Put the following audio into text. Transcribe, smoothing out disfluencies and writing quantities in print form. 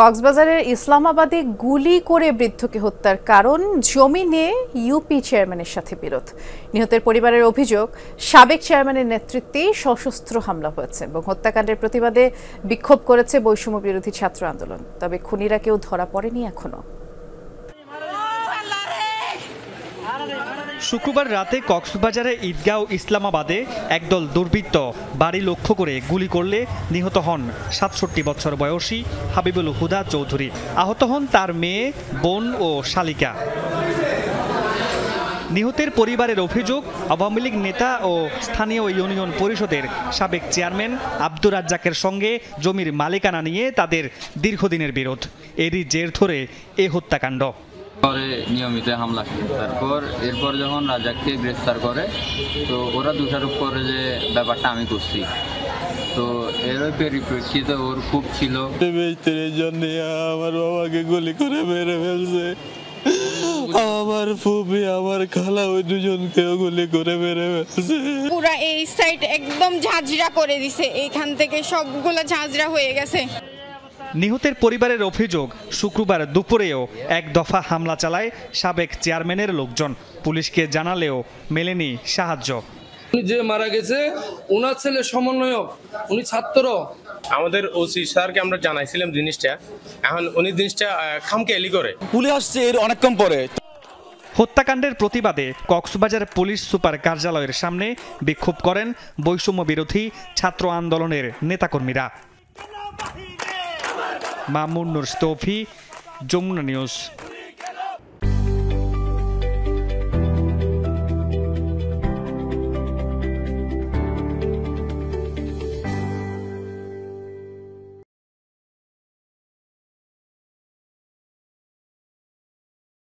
কক্সবাজারের ইসলামাবাদে গুলি করে বৃদ্ধকে হত্যার কারণ জমি নিয়ে ইউপি চেয়ারম্যানের সাথে বিরোধ। নিহতের পরিবারের অভিযোগ, সাবেক চেয়ারম্যানের নেতৃত্বে সশস্ত্র হামলা হয়েছে এবং হত্যাকাণ্ডের প্রতিবাদে বিক্ষোভ করেছে বৈষম্য বিরোধী ছাত্র আন্দোলন। তবে খুনিরা কেউ ধরা পড়েনি এখনো। শুক্রবার রাতে কক্সবাজারে ঈদগাঁও ইসলামাবাদে একদল দুর্বৃত্ত বাড়ি লক্ষ্য করে গুলি করলে নিহত হন ৬৭ বছর বয়সী হাবিবুল হুদা চৌধুরী। আহত হন তার মেয়ে, বোন ও শালিকা। নিহতের পরিবারের অভিযোগ, আওয়ামী লীগ নেতা ও স্থানীয় ইউনিয়ন পরিষদের সাবেক চেয়ারম্যান আব্দুর রাজ্জাকের সঙ্গে জমির মালিকানা নিয়ে তাদের দীর্ঘদিনের বিরোধ। এরই জের ধরে এ হত্যাকাণ্ড। পরে নিয়মিত হামলা, এরপর যখন রাজাককে গ্রেফতার করে তো ওরা দোষারোপ করে যে ব্যাপারটা আমি করছি। তো এর পরিপ্রেক্ষিতে ওর খুব ছিল আমার বাবাকে গুলি করে মেরে ফেলছে, আমার ফুপি আমার খালা ওই দুজনকেও গুলি করে মেরে ফেলছে। পুরা এই সাইড একদম ঝাঁঝরা করে দিছে, এইখান থেকে সবগুলো ঝাঁঝরা হয়ে গেছে। নিহতের পরিবারের অভিযোগ, শুক্রবার দুপুরেও এক দফা হামলা চালায় সাবেক চেয়ারম্যানের লোকজন। পুলিশকে জানালেও মেলেনি সাহায্য। যে মারা গেছে ওনার ছেলে সমন্বয়ক, উনি ছাত্র। আমাদের ওসি স্যারকে আমরা জানাইছিলাম জিনিসটা, এখন উনি জিনিসটা খামখেয়ালি করে। পুলিশ আসছে এর অনেকক্ষণ পরে। হত্যাকাণ্ডের প্রতিবাদে কক্সবাজার পুলিশ সুপার কার্যালয়ের সামনে বিক্ষোভ করেন বৈষম্য বিরোধী ছাত্র আন্দোলনের নেতাকর্মীরা। মামুন নুর স্তফি, যমুনা নিউজ।